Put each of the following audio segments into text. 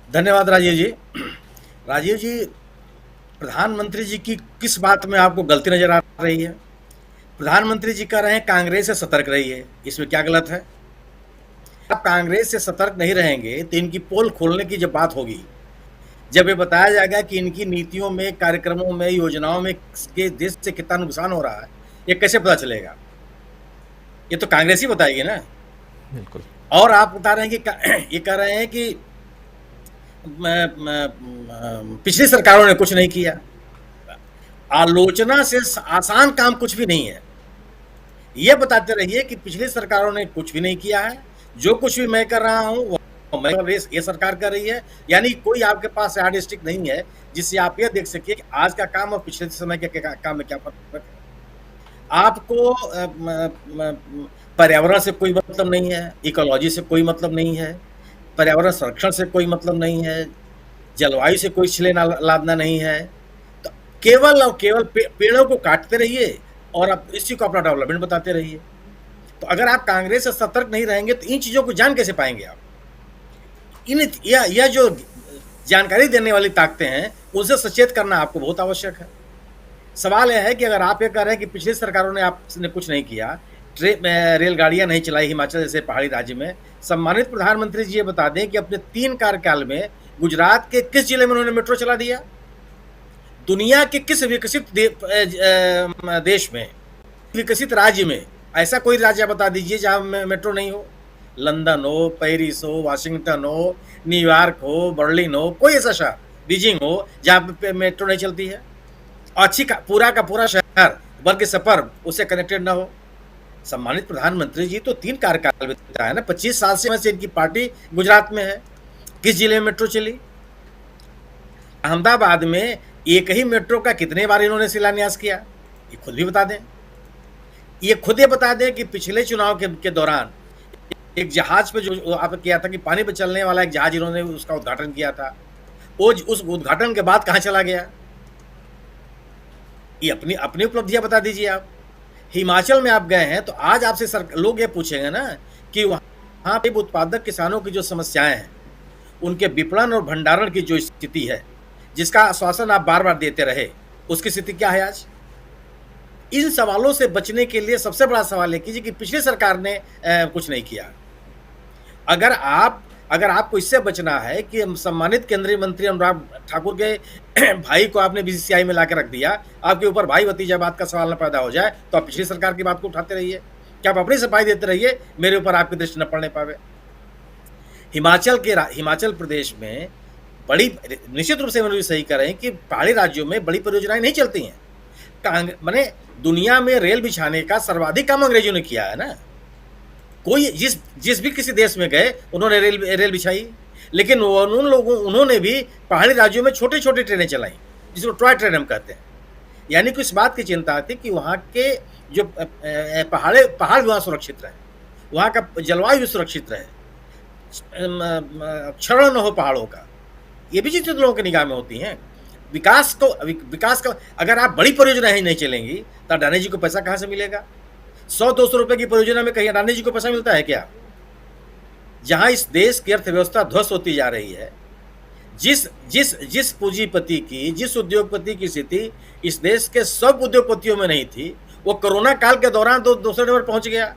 धन्यवाद राजीव जी। राजीव जी, प्रधानमंत्री जी की किस बात में आपको गलती नजर आ रही है? प्रधानमंत्री जी कह रहे हैं कांग्रेस से सतर्क रहिए, इसमें क्या गलत है? आप कांग्रेस से सतर्क नहीं रहेंगे तो इनकी पोल खोलने की जब बात होगी, जब ये बताया जाएगा कि इनकी नीतियों में, कार्यक्रमों में, योजनाओं में के देश से कितना नुकसान हो रहा है, ये कैसे पता चलेगा? ये तो कांग्रेस ही बताएगी ना। बिल्कुल। और आप बता रहे हैं कि ये कह रहे हैं कि पिछली सरकारों ने कुछ नहीं किया। आलोचना से आसान काम कुछ भी नहीं है। ये बताते रहिए कि पिछली सरकारों ने कुछ भी नहीं किया है, जो कुछ भी मैं कर रहा हूं वो मैं ये सरकार कर रही है। यानी कोई आपके पास यार्डस्टिक नहीं है जिससे आप ये देख सकिए कि आज का काम और पिछले समय के काम में क्या फर्क है। आपको पर्यावरण से कोई मतलब नहीं है, इकोलॉजी से कोई मतलब नहीं है, पर्यावरण संरक्षण से कोई मतलब नहीं है, जलवायु से कोई छिले लादना नहीं है। तो केवल और केवल पेड़ों को काटते रहिए और आप इसी को अपना डेवलपमेंट बताते रहिए। तो अगर आप कांग्रेस से सतर्क नहीं रहेंगे तो इन चीजों को जान कैसे पाएंगे आप? इन यह जो जानकारी देने वाली ताकतें हैं उनसे सचेत करना आपको बहुत आवश्यक है। सवाल यह है कि अगर आप ये कह रहे हैं कि पिछली सरकारों ने आपने कुछ नहीं किया, रेलगाड़ियां नहीं चलाई हिमाचल जैसे पहाड़ी राज्य में, सम्मानित प्रधानमंत्री जी ये बता दें कि अपने 3 कार्यकाल में गुजरात के किस जिले में उन्होंने मेट्रो चला दिया? दुनिया के किस विकसित देश में, विकसित राज्य में ऐसा कोई राज्य बता दीजिए जहां मेट्रो नहीं हो? लंदन हो, पेरिस हो, वाशिंगटन हो, न्यूयॉर्क हो, बर्लिन हो, कोई ऐसा शहर, बीजिंग हो, जहां पे मेट्रो नहीं चलती है? अच्छी का पूरा शहर बल्कि सफर उससे कनेक्टेड ना हो। सम्मानित प्रधानमंत्री जी तो 3 कार्यकाल बिताए ना, 25 साल से इनकी पार्टी गुजरात में है। किस जिले में मेट्रो चली? अहमदाबाद में एक ही मेट्रो का कितने बार इन्होंने शिलान्यास किया, ये खुद भी बता दें। ये खुद ये बता दें कि पिछले चुनाव के दौरान एक जहाज पे जो आप किया था कि पानी पे चलने वाला एक जहाज इन्होंने उसका उद्घाटन किया था, वो उस उद्घाटन के बाद कहां चला गया? ये अपनी अपनी उपलब्धियां बता दीजिए आप। हिमाचल में आप गए हैं तो आज आपसे लोग ये पूछेंगे ना कि वहां पे उत्पादक किसानों की जो समस्याएं हैं, उनके विपणन और भंडारण की जो स्थिति है, जिसका आश्वासन आप बार बार देते रहे, उसकी स्थिति क्या है आज? इन सवालों से बचने के लिए सबसे बड़ा सवाल है कीजिए कि पिछली सरकार ने कुछ नहीं किया। अगर आपको इससे बचना है कि सम्मानित केंद्रीय मंत्री अनुराग ठाकुर के भाई को आपने बीसीसीआई में लाकर रख दिया, आपके ऊपर भाई भतीजावाद का सवाल न पैदा हो जाए, तो आप पिछली सरकार की बात को उठाते रहिए। क्या आप अपनी सफाई देते रहिए, मेरे ऊपर आपकी दृष्टि न पड़ने पावे। हिमाचल प्रदेश में बड़ी, निश्चित रूप से मनोज सही कर रहे हैं कि पहाड़ी राज्यों में बड़ी परियोजनाएं नहीं चलती हैं। मैंने दुनिया में रेल बिछाने का सर्वाधिक काम अंग्रेजों ने किया है ना। कोई जिस भी किसी देश में गए उन्होंने रेल बिछाई, लेकिन उन्होंने भी पहाड़ी राज्यों में छोटी छोटी ट्रेनें चलाई, जिसको टॉय ट्रेन हम कहते हैं। यानी कि इस बात की चिंता थी कि वहाँ के जो पहाड़ वहाँ सुरक्षित रहे, वहाँ का जलवायु सुरक्षित रहे, क्षरण न हो पहाड़ों का। ये भी चीजें लोगों की निगाह में होती हैं। विकास का अगर आप बड़ी परियोजना ही नहीं चलेंगी तो अडानी जी को पैसा कहां से मिलेगा? 100-200 रुपए की परियोजना में कहीं अडानी जी को पैसा मिलता है क्या? जहां इस देश की अर्थव्यवस्था ध्वस्त होती जा रही है, जिस पूंजीपति की, जिस उद्योगपति की स्थिति इस देश के सब उद्योगपतियों में नहीं थी, वो कोरोना काल के दौरान दूसरे नंबर पहुंच गया।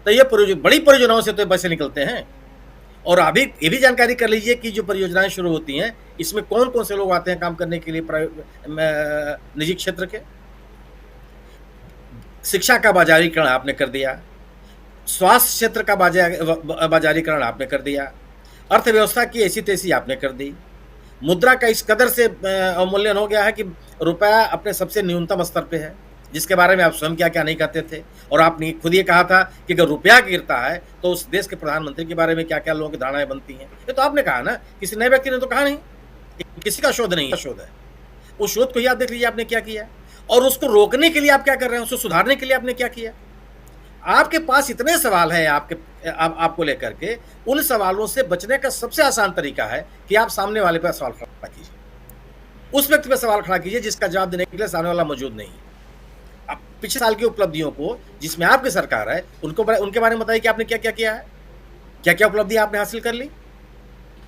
तो ये बड़ी परियोजनाओं से तो पैसे निकलते हैं। और अभी ये भी जानकारी कर लीजिए कि जो परियोजनाएं शुरू होती हैं, इसमें कौन कौन से लोग आते हैं काम करने के लिए निजी क्षेत्र के। शिक्षा का बाजारीकरण आपने कर दिया, स्वास्थ्य क्षेत्र का बाजारीकरण आपने कर दिया, अर्थव्यवस्था की ऐसी तैसी आपने कर दी। मुद्रा का इस कदर से अवमूल्यन हो गया है कि रुपया अपने सबसे न्यूनतम स्तर पे है, जिसके बारे में आप स्वयं क्या क्या नहीं कहते थे। और आपने खुद ये कहा था कि अगर रुपया गिरता है तो उस देश के प्रधानमंत्री के बारे में क्या क्या लोगों की धारणाएं बनती हैं। ये तो आपने कहा ना, किसी नए व्यक्ति ने तो कहा नहीं, किसी का शोध नहीं, शोध है। उस शोध को याद देख लीजिए आपने क्या किया, और उसको रोकने के लिए आप क्या कर रहे हैं, उसको सुधारने के लिए आपने क्या किया। आपके पास इतने सवाल हैं आपको लेकर के, उन सवालों से बचने का सबसे आसान तरीका है कि आप सामने वाले पर सवाल खड़ा कीजिए, उस व्यक्ति पर सवाल खड़ा कीजिए जिसका जवाब देने के लिए सामने वाला मौजूद नहीं है। आप पिछले साल की उपलब्धियों को, जिसमें आपकी सरकार है, उनके बारे में बताइए कि आपने क्या क्या किया है, क्या क्या उपलब्धि आपने हासिल कर ली।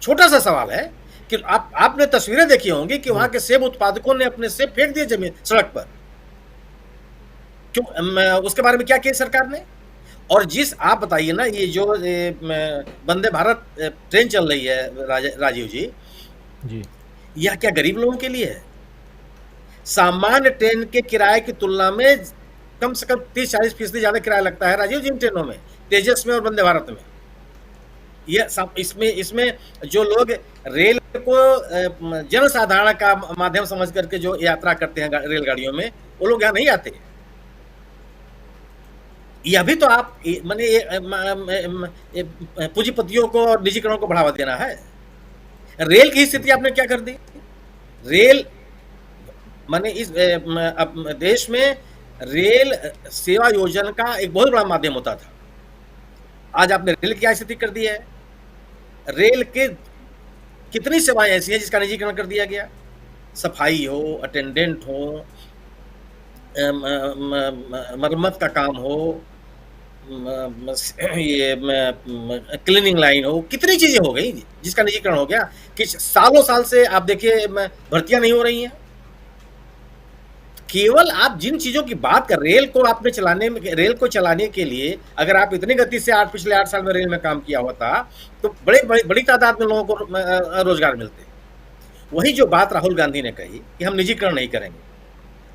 छोटा सा सवाल है कि आपने तस्वीरें देखी होंगी कि वहां के सेब उत्पादकों ने अपने सेब फेंक दिए जमीन सड़क पर। क्यों? उसके बारे में क्या किया सरकार ने? और जिस आप बताइए ना, ये जो वंदे भारत ट्रेन चल रही है राजीव जी, जी यह क्या गरीब लोगों के लिए है? सामान्य ट्रेन के किराए की तुलना में कम से कम 30-40% ज्यादा किराया लगता है राजीव जी इन ट्रेनों में, तेजस में और वंदे भारत में। इसमें इसमें जो लोग रेल को जनसाधारण का माध्यम समझ करके जो यात्रा करते हैं रेलगाड़ियों में, वो लोग यहाँ नहीं आते। यह भी तो आप माने पूंजीपतियों को और निजीकरण को बढ़ावा देना है। रेल की स्थिति आपने क्या कर दी? रेल माने इस देश में रेल सेवा योजना का एक बहुत बड़ा माध्यम होता था। आज आपने रेल की क्या स्थिति कर दी है? रेल के कितनी सेवाएं ऐसी हैं जिसका निजीकरण कर दिया गया? सफाई हो, अटेंडेंट हो, मरम्मत का काम हो, ये क्लीनिंग लाइन हो, कितनी चीजें हो गई जिसका निजीकरण हो गया कि सालों साल से आप देखिए भर्तियां नहीं हो रही हैं। केवल आप जिन चीजों की बात कर, रेल को चलाने के लिए अगर आप इतनी गति से पिछले 8 साल में रेल में काम किया होता तो बड़ी तादाद में लोगों को रोजगार मिलते। वही जो बात राहुल गांधी ने कही कि हम निजीकरण नहीं करेंगे,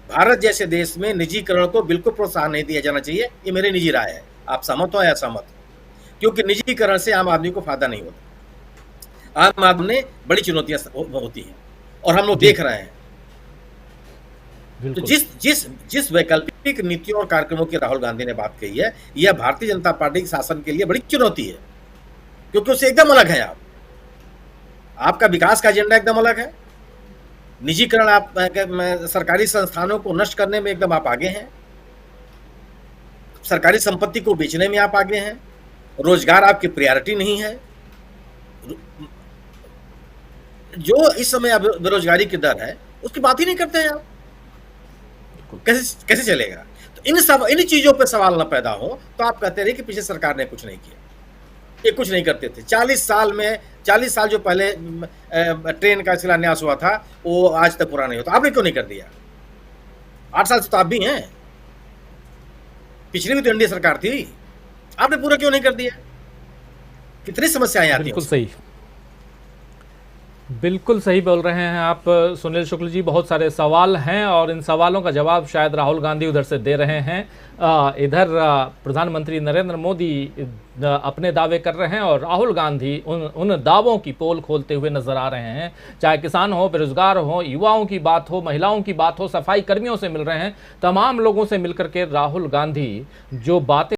भारत जैसे देश में निजीकरण को बिल्कुल प्रोत्साहन नहीं दिया जाना चाहिए, ये मेरी निजी राय है। आप सहमत हो या असहमत हो? क्योंकि निजीकरण से आम आदमी को फायदा नहीं होता, आम आदमी ने बड़ी चुनौतियां होती हैं और हम लोग देख रहे हैं। तो जिस वैकल्पिक नीतियों और कार्यक्रमों की राहुल गांधी ने बात कही है, यह भारतीय जनता पार्टी के शासन के लिए बड़ी चुनौती है, क्योंकि उससे एकदम अलग है। आपका विकास का एजेंडा एकदम अलग है, निजीकरण, आप सरकारी संस्थानों को नष्ट करने में एकदम आप आगे हैं, सरकारी संपत्ति को बेचने में आप आगे हैं, रोजगार आपकी प्रायोरिटी नहीं है। जो इस समय बेरोजगारी की दर है उसकी बात ही नहीं करते हैं आप, कैसे चलेगा? तो इन चीजों पे सवाल ना पैदा हो तो आप कहते रहे कि पिछले सरकार ने कुछ नहीं किया, ये कुछ नहीं करते थे। 40 साल जो पहले ट्रेन का शिलान्यास हुआ था वो आज तक पूरा नहीं होता, आपने क्यों नहीं कर दिया? 8 साल से तो आप भी हैं, पिछली भी तो एनडीए सरकार थी, आपने पूरा क्यों नहीं कर दिया? कितनी समस्याएं आती हैं। बिल्कुल सही बोल रहे हैं आप सुनील शुक्ल जी। बहुत सारे सवाल हैं और इन सवालों का जवाब शायद राहुल गांधी उधर से दे रहे हैं। इधर प्रधानमंत्री नरेंद्र मोदी अपने दावे कर रहे हैं और राहुल गांधी उन दावों की पोल खोलते हुए नजर आ रहे हैं। चाहे किसान हो, बेरोजगार हो, युवाओं की बात हो, महिलाओं की बात हो, सफाई कर्मियों से मिल रहे हैं, तमाम लोगों से मिलकर के राहुल गांधी जो बातें